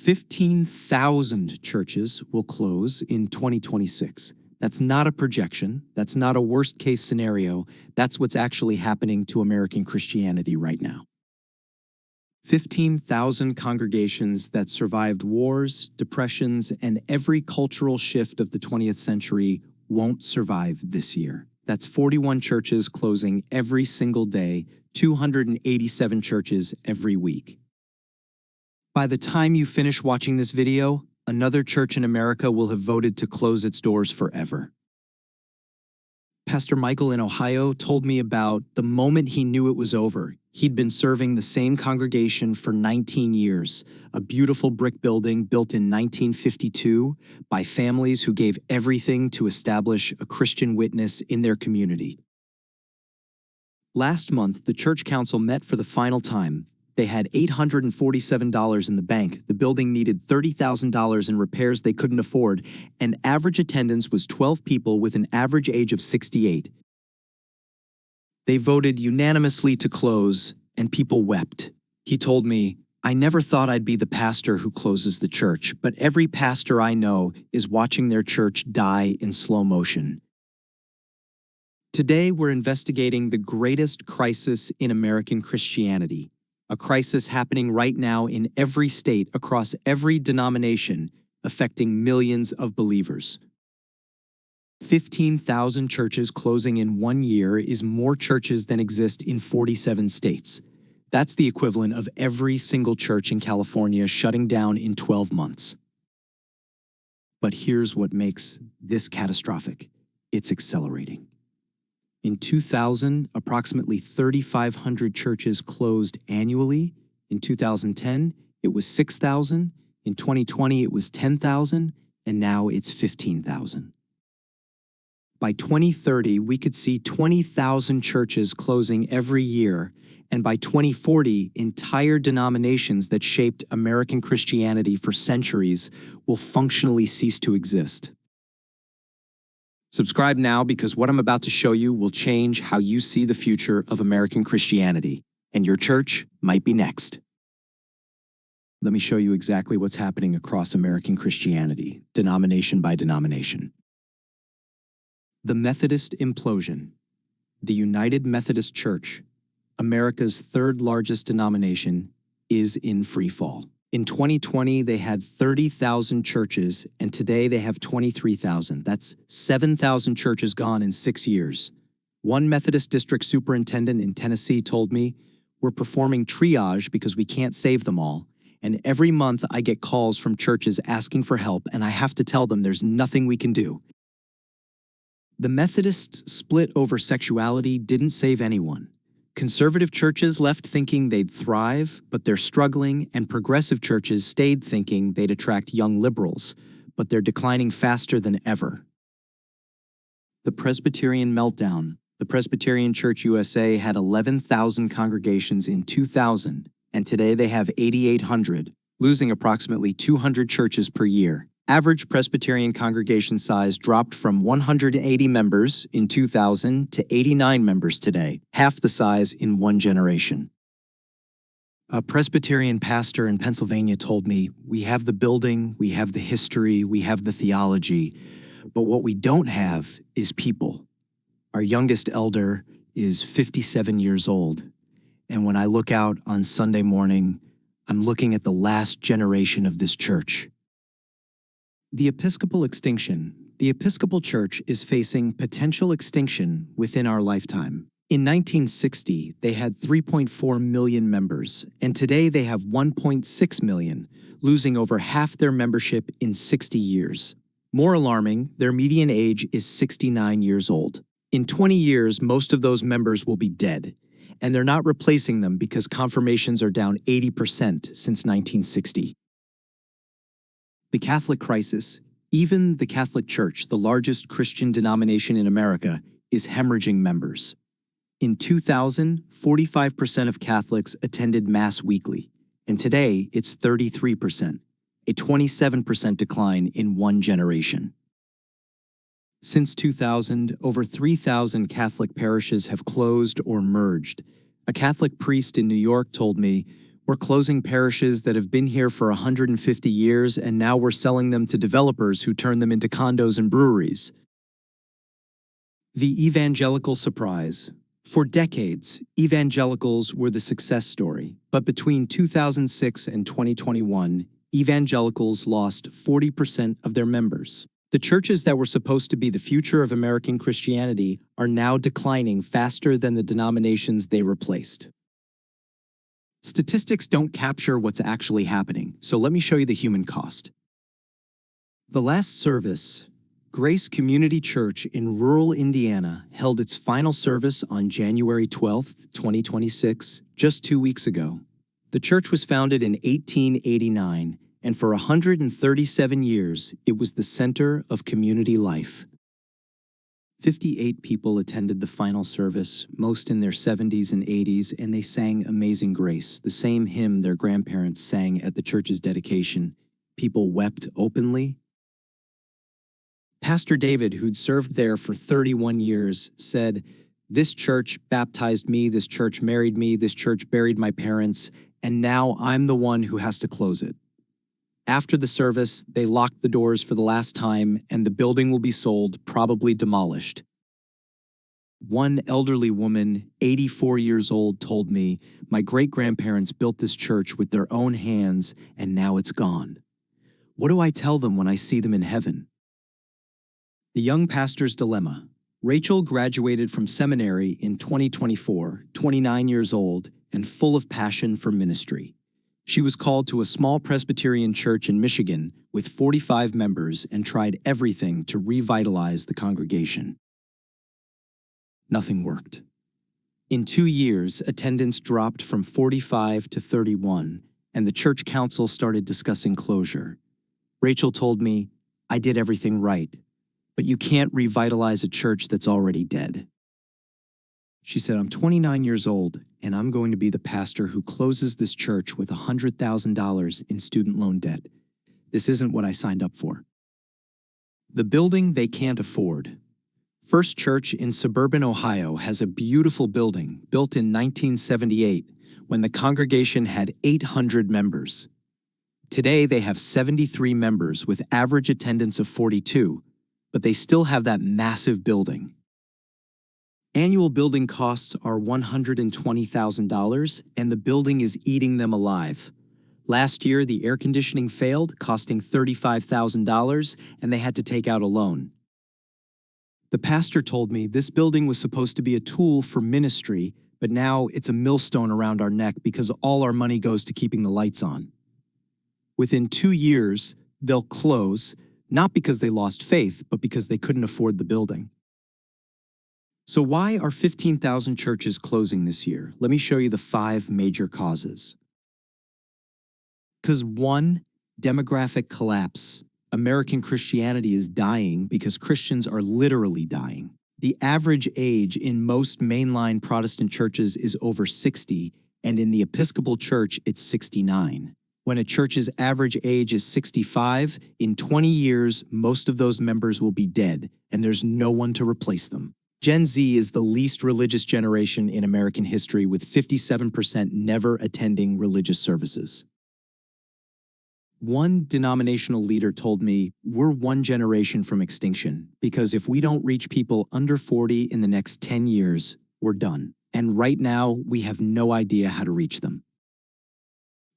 15,000 churches will close in 2026. That's not a projection. That's not a worst-case scenario. That's what's actually happening to American Christianity right now. 15,000 congregations that survived wars, depressions, and every cultural shift of the 20th century won't survive this year. That's 41 churches closing every single day, 287 churches every week. By the time you finish watching this video, another church in America will have voted to close its doors forever. Pastor Michael in Ohio told me about the moment he knew it was over. He'd been serving the same congregation for 19 years, a beautiful brick building built in 1952 by families who gave everything to establish a Christian witness in their community. Last month, the church council met for the final time. They had $847 in the bank. The building needed $30,000 in repairs they couldn't afford, and average attendance was 12 people with an average age of 68. They voted unanimously to close, and people wept. He told me, "I never thought I'd be the pastor who closes the church, but every pastor I know is watching their church die in slow motion." Today, we're investigating the greatest crisis in American Christianity. A crisis happening right now in every state across every denomination, affecting millions of believers. 15,000 churches closing in 1 year is more churches than exist in 47 states. That's the equivalent of every single church in California shutting down in 12 months. But here's what makes this catastrophic. It's accelerating. In 2000, approximately 3,500 churches closed annually. In 2010, it was 6,000. In 2020, it was 10,000, and now it's 15,000. By 2030, we could see 20,000 churches closing every year, and by 2040, entire denominations that shaped American Christianity for centuries will functionally cease to exist. Subscribe now, because what I'm about to show you will change how you see the future of American Christianity, and your church might be next. Let me show you exactly what's happening across American Christianity, denomination by denomination. The Methodist implosion. The United Methodist Church, America's third largest denomination, is in free fall. In 2020, they had 30,000 churches, and today they have 23,000. That's 7,000 churches gone in 6 years. One Methodist district superintendent in Tennessee told me, "We're performing triage because we can't save them all, and every month I get calls from churches asking for help, and I have to tell them there's nothing we can do." The Methodists' split over sexuality didn't save anyone. Conservative churches left thinking they'd thrive, but they're struggling, and progressive churches stayed thinking they'd attract young liberals, but they're declining faster than ever. The Presbyterian meltdown. The Presbyterian Church USA had 11,000 congregations in 2000, and today they have 8,800, losing approximately 200 churches per year. Average Presbyterian congregation size dropped from 180 members in 2000 to 89 members today, half the size in 1 generation. A Presbyterian pastor in Pennsylvania told me, "We have the building, we have the history, we have the theology, but what we don't have is people." Our youngest elder is 57 years old, and when I look out on Sunday morning, I'm looking at the last generation of this church. The Episcopal extinction. The Episcopal Church is facing potential extinction within our lifetime. In 1960, they had 3.4 million members, and today they have 1.6 million, losing over half their membership in 60 years. More alarming, their median age is 69 years old. In 20 years, most of those members will be dead, and they're not replacing them because confirmations are down 80% since 1960. The Catholic crisis. Even the Catholic Church, the largest Christian denomination in America, is hemorrhaging members. In 2000, 45% of Catholics attended Mass weekly, and today it's 33%, a 27% decline in 1 generation. Since 2000, over 3,000 Catholic parishes have closed or merged. A Catholic priest in New York told me, We're closing parishes that have been here for 150 years, and now we're selling them to developers who turn them into condos and breweries. The evangelical surprise. For decades, evangelicals were the success story, but between 2006 and 2021, evangelicals lost 40% of their members. The churches that were supposed to be the future of American Christianity are now declining faster than the denominations they replaced. Statistics don't capture what's actually happening, so let me show you the human cost. The last service, Grace Community Church in rural Indiana held its final service on January 12, 2026, just 2 weeks ago. The church was founded in 1889, and for 137 years, it was the center of community life. 58 people attended the final service, most in their 70s and 80s, and they sang Amazing Grace, the same hymn their grandparents sang at the church's dedication. People wept openly. Pastor David, who'd served there for 31 years, said, "This church baptized me, this church married me, this church buried my parents, and now I'm the one who has to close it." After the service, they locked the doors for the last time, and the building will be sold, probably demolished. One elderly woman, 84 years old, told me, "My great-grandparents built this church with their own hands, and now it's gone. What do I tell them when I see them in heaven?" The young pastor's dilemma. Rachel graduated from seminary in 2024, 29 years old, and full of passion for ministry. She was called to a small Presbyterian church in Michigan with 45 members and tried everything to revitalize the congregation. Nothing worked. In 2 years, attendance dropped from 45 to 31, and the church council started discussing closure. Rachel told me, "I did everything right, but you can't revitalize a church that's already dead." She said, "I'm 29 years old, and I'm going to be the pastor who closes this church with $100,000 in student loan debt. This isn't what I signed up for." The building they can't afford. First Church in suburban Ohio has a beautiful building built in 1978 when the congregation had 800 members. Today they have 73 members with average attendance of 42, but they still have that massive building. Annual building costs are $120,000, and the building is eating them alive. Last year, the air conditioning failed, costing $35,000, and they had to take out a loan. The pastor told me this building was supposed to be a tool for ministry, but now it's a millstone around our neck because all our money goes to keeping the lights on. Within 2 years, they'll close, not because they lost faith, but because they couldn't afford the building. So why are 15,000 churches closing this year? Let me show you the 5 major causes. Because 1, demographic collapse. American Christianity is dying because Christians are literally dying. The average age in most mainline Protestant churches is over 60, and in the Episcopal Church, it's 69. When a church's average age is 65, in 20 years, most of those members will be dead, and there's no one to replace them. Gen Z is the least religious generation in American history, with 57% never attending religious services. One denominational leader told me, "We're one generation from extinction, because if we don't reach people under 40 in the next 10 years, we're done. And right now, we have no idea how to reach them."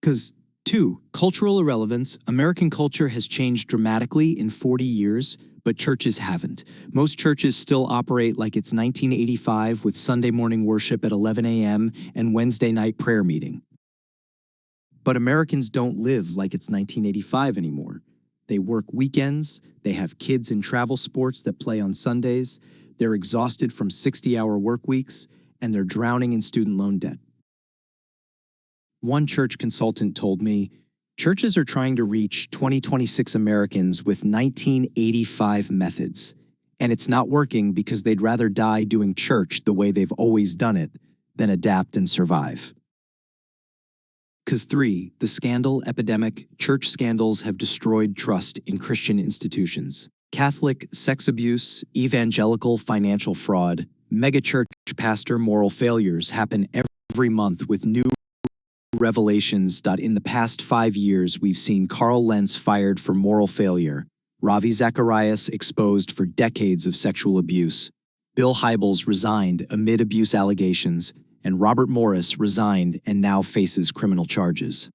Because 2, cultural irrelevance. American culture has changed dramatically in 40 years, but churches haven't. Most churches still operate like it's 1985 with Sunday morning worship at 11 a.m. and Wednesday night prayer meeting. But Americans don't live like it's 1985 anymore. They work weekends, they have kids in travel sports that play on Sundays, they're exhausted from 60-hour work weeks, and they're drowning in student loan debt. One church consultant told me, "Churches are trying to reach 2026 Americans with 1985 methods, and it's not working because they'd rather die doing church the way they've always done it than adapt and survive." Because 3, the scandal epidemic. Church scandals have destroyed trust in Christian institutions. Catholic sex abuse, evangelical financial fraud, megachurch pastor moral failures happen every month with new Revelations. In the past 5 years, we've seen Carl Lentz fired for moral failure, Ravi Zacharias exposed for decades of sexual abuse, Bill Hybels resigned amid abuse allegations, and Robert Morris resigned and now faces criminal charges.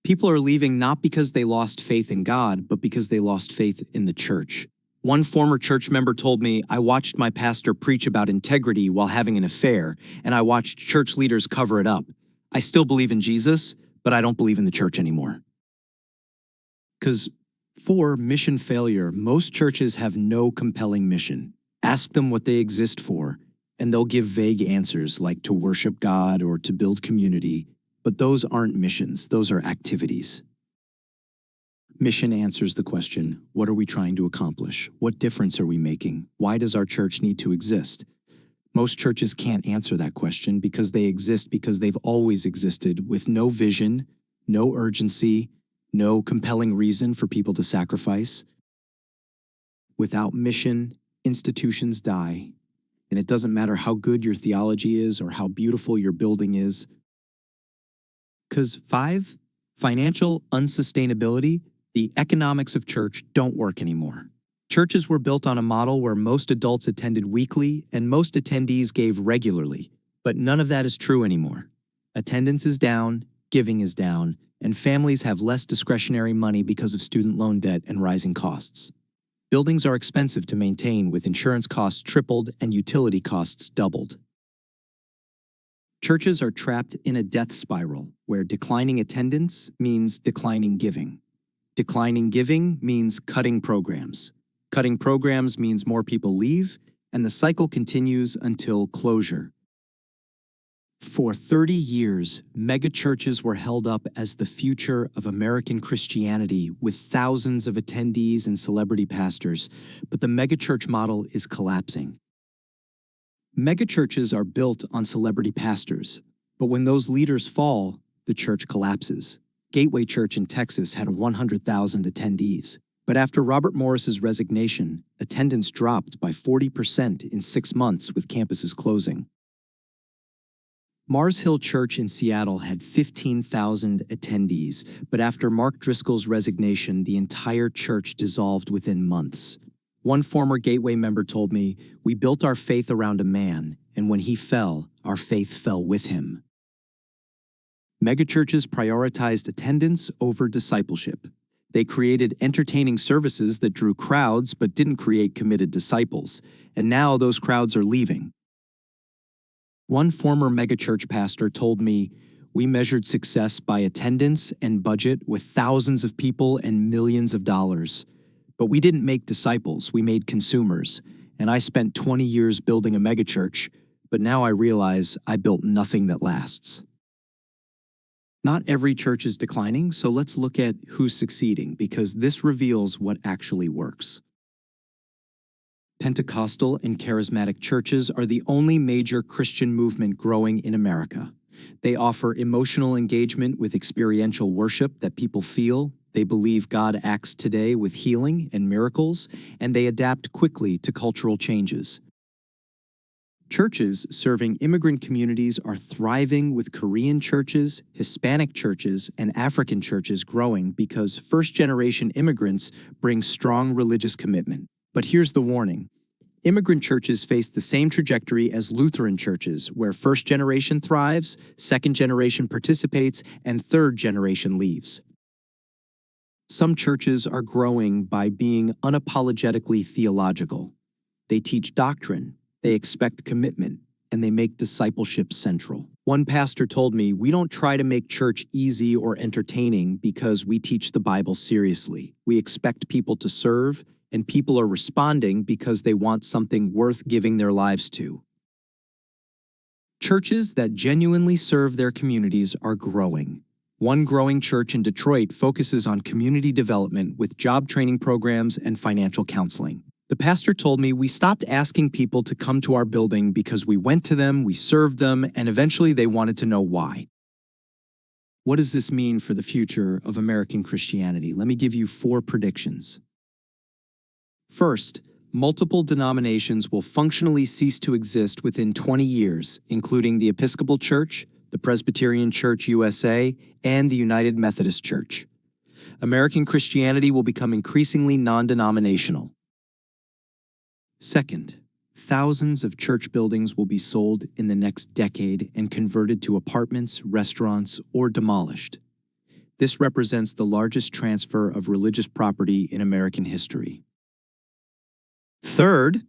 People are leaving not because they lost faith in God, but because they lost faith in the church. One former church member told me, "I watched my pastor preach about integrity while having an affair, and I watched church leaders cover it up. I still believe in Jesus, but I don't believe in the church anymore." Because for mission failure, most churches have no compelling mission. Ask them what they exist for, and they'll give vague answers like to worship God or to build community, but those aren't missions, those are activities. Mission answers the question, what are we trying to accomplish? What difference are we making? Why does our church need to exist? Most churches can't answer that question because they exist because they've always existed with no vision, no urgency, no compelling reason for people to sacrifice. Without mission, institutions die, and it doesn't matter how good your theology is or how beautiful your building is. Because 5, financial unsustainability, the economics of church don't work anymore. Churches were built on a model where most adults attended weekly and most attendees gave regularly, but none of that is true anymore. Attendance is down, giving is down, and families have less discretionary money because of student loan debt and rising costs. Buildings are expensive to maintain with insurance costs tripled and utility costs doubled. Churches are trapped in a death spiral where declining attendance means declining giving. Declining giving means cutting programs. Cutting programs means more people leave, and the cycle continues until closure. For 30 years, megachurches were held up as the future of American Christianity with thousands of attendees and celebrity pastors, but the megachurch model is collapsing. Megachurches are built on celebrity pastors, but when those leaders fall, the church collapses. Gateway Church in Texas had 100,000 attendees, but after Robert Morris's resignation, attendance dropped by 40% in 6 months with campuses closing. Mars Hill Church in Seattle had 15,000 attendees, but after Mark Driscoll's resignation, the entire church dissolved within months. One former Gateway member told me, "We built our faith around a man, and when he fell, our faith fell with him." Megachurches prioritized attendance over discipleship. They created entertaining services that drew crowds but didn't create committed disciples, and now those crowds are leaving. One former megachurch pastor told me, "We measured success by attendance and budget with thousands of people and millions of dollars. But we didn't make disciples, we made consumers, and I spent 20 years building a megachurch, but now I realize I built nothing that lasts." Not every church is declining, so let's look at who's succeeding, because this reveals what actually works. Pentecostal and charismatic churches are the only major Christian movement growing in America. They offer emotional engagement with experiential worship that people feel. They believe God acts today with healing and miracles, and they adapt quickly to cultural changes. Churches serving immigrant communities are thriving with Korean churches, Hispanic churches, and African churches growing because first-generation immigrants bring strong religious commitment. But here's the warning. Immigrant churches face the same trajectory as Lutheran churches, where first generation thrives, second generation participates, and third generation leaves. Some churches are growing by being unapologetically theological. They teach doctrine, they expect commitment, and they make discipleship central. One pastor told me, "We don't try to make church easy or entertaining because we teach the Bible seriously. We expect people to serve, and people are responding because they want something worth giving their lives to." Churches that genuinely serve their communities are growing. One growing church in Detroit focuses on community development with job training programs and financial counseling. The pastor told me, "We stopped asking people to come to our building because we went to them, we served them, and eventually they wanted to know why." What does this mean for the future of American Christianity? Let me give you 4 predictions. First, multiple denominations will functionally cease to exist within 20 years, including the Episcopal Church, the Presbyterian Church USA, and the United Methodist Church. American Christianity will become increasingly non-denominational. Second, thousands of church buildings will be sold in the next decade and converted to apartments, restaurants, or demolished. This represents the largest transfer of religious property in American history. Third,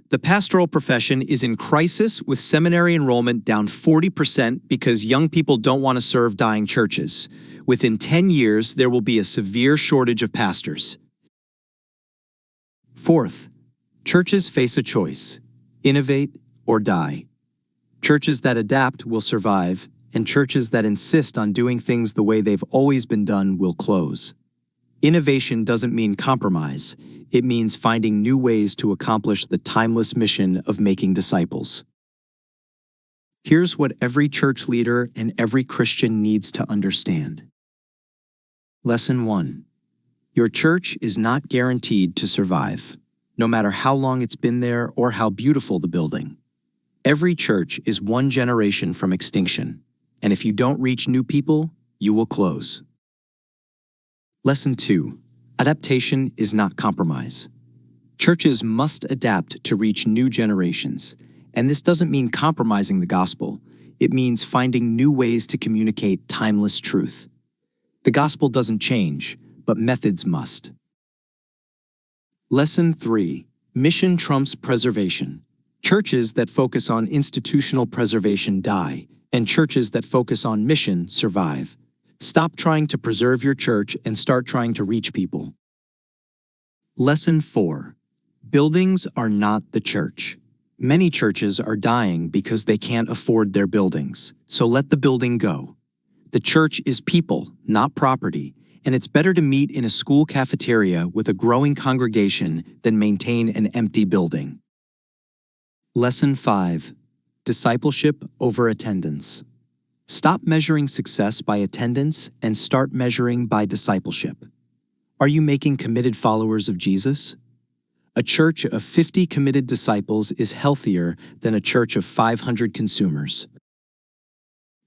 the pastoral profession is in crisis with seminary enrollment down 40% because young people don't want to serve dying churches. Within 10 years, there will be a severe shortage of pastors. Fourth, churches face a choice: innovate or die. Churches that adapt will survive, and churches that insist on doing things the way they've always been done will close. Innovation doesn't mean compromise. It means finding new ways to accomplish the timeless mission of making disciples. Here's what every church leader and every Christian needs to understand. Lesson 1. Your church is not guaranteed to survive, no matter how long it's been there or how beautiful the building. Every church is one generation from extinction, and if you don't reach new people, you will close. Lesson 2. Adaptation is not compromise. Churches must adapt to reach new generations, and this doesn't mean compromising the gospel. It means finding new ways to communicate timeless truth. The gospel doesn't change, but methods must. Lesson 3. Mission trumps preservation. Churches that focus on institutional preservation die, and churches that focus on mission survive. Stop trying to preserve your church and start trying to reach people. Lesson 4. Buildings are not the church. Many churches are dying because they can't afford their buildings, so let the building go. The church is people, not property, and it's better to meet in a school cafeteria with a growing congregation than maintain an empty building. Lesson 5. Discipleship over attendance. Stop measuring success by attendance and start measuring by discipleship. Are you making committed followers of Jesus? A church of 50 committed disciples is healthier than a church of 500 consumers.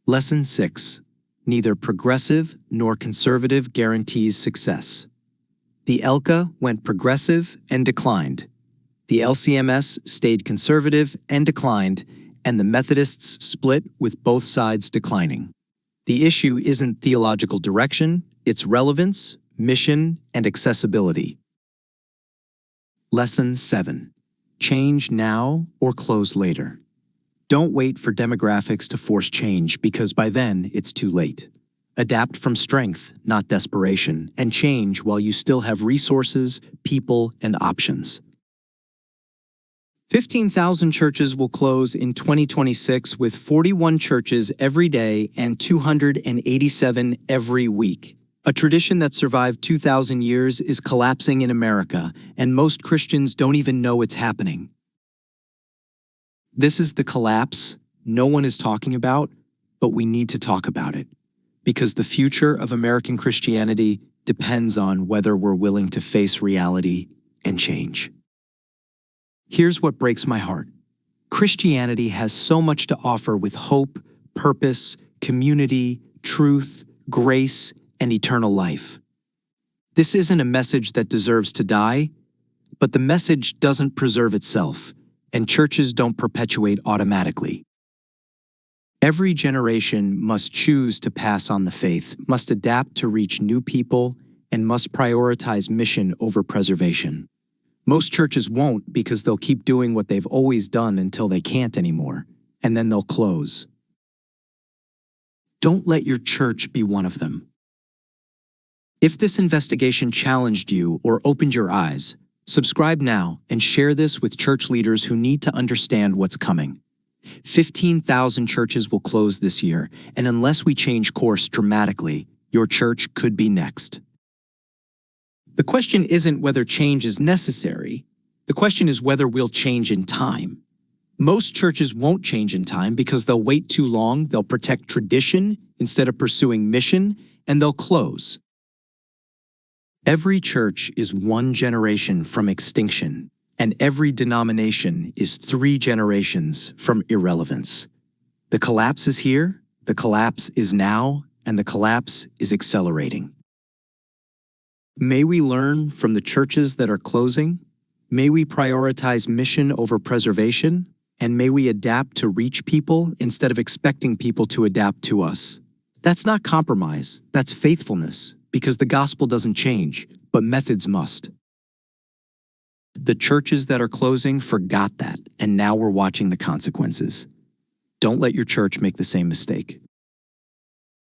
Lesson 6. Neither progressive nor conservative guarantees success. The ELCA went progressive and declined. The LCMS stayed conservative and declined, and the Methodists split with both sides declining. The issue isn't theological direction, it's relevance, mission, and accessibility. Lesson 7. Change now or close later. Don't wait for demographics to force change because by then it's too late. Adapt from strength, not desperation, and change while you still have resources, people, and options. 15,000 churches will close in 2026 with 41 churches every day and 287 every week. A tradition that survived 2,000 years is collapsing in America, and most Christians don't even know it's happening. This is the collapse no one is talking about, but we need to talk about it, because the future of American Christianity depends on whether we're willing to face reality and change. Here's what breaks my heart. Christianity has so much to offer with hope, purpose, community, truth, grace, and eternal life. This isn't a message that deserves to die, but the message doesn't preserve itself, and churches don't perpetuate automatically. Every generation must choose to pass on the faith, must adapt to reach new people, and must prioritize mission over preservation. Most churches won't because they'll keep doing what they've always done until they can't anymore, and then they'll close. Don't let your church be one of them. If this investigation challenged you or opened your eyes, subscribe now and share this with church leaders who need to understand what's coming. 15,000 churches will close this year, and unless we change course dramatically, your church could be next. The question isn't whether change is necessary. The question is whether we'll change in time. Most churches won't change in time because they'll wait too long, they'll protect tradition instead of pursuing mission, and they'll close. Every church is one generation from extinction, and every denomination is 3 generations from irrelevance. The collapse is here, The collapse is now, and the collapse is accelerating. May we learn from the churches that are closing? May we prioritize mission over preservation? And may we adapt to reach people instead of expecting people to adapt to us? That's not compromise, that's faithfulness, because the gospel doesn't change, but methods must. The churches that are closing forgot that, and now we're watching the consequences. Don't let your church make the same mistake.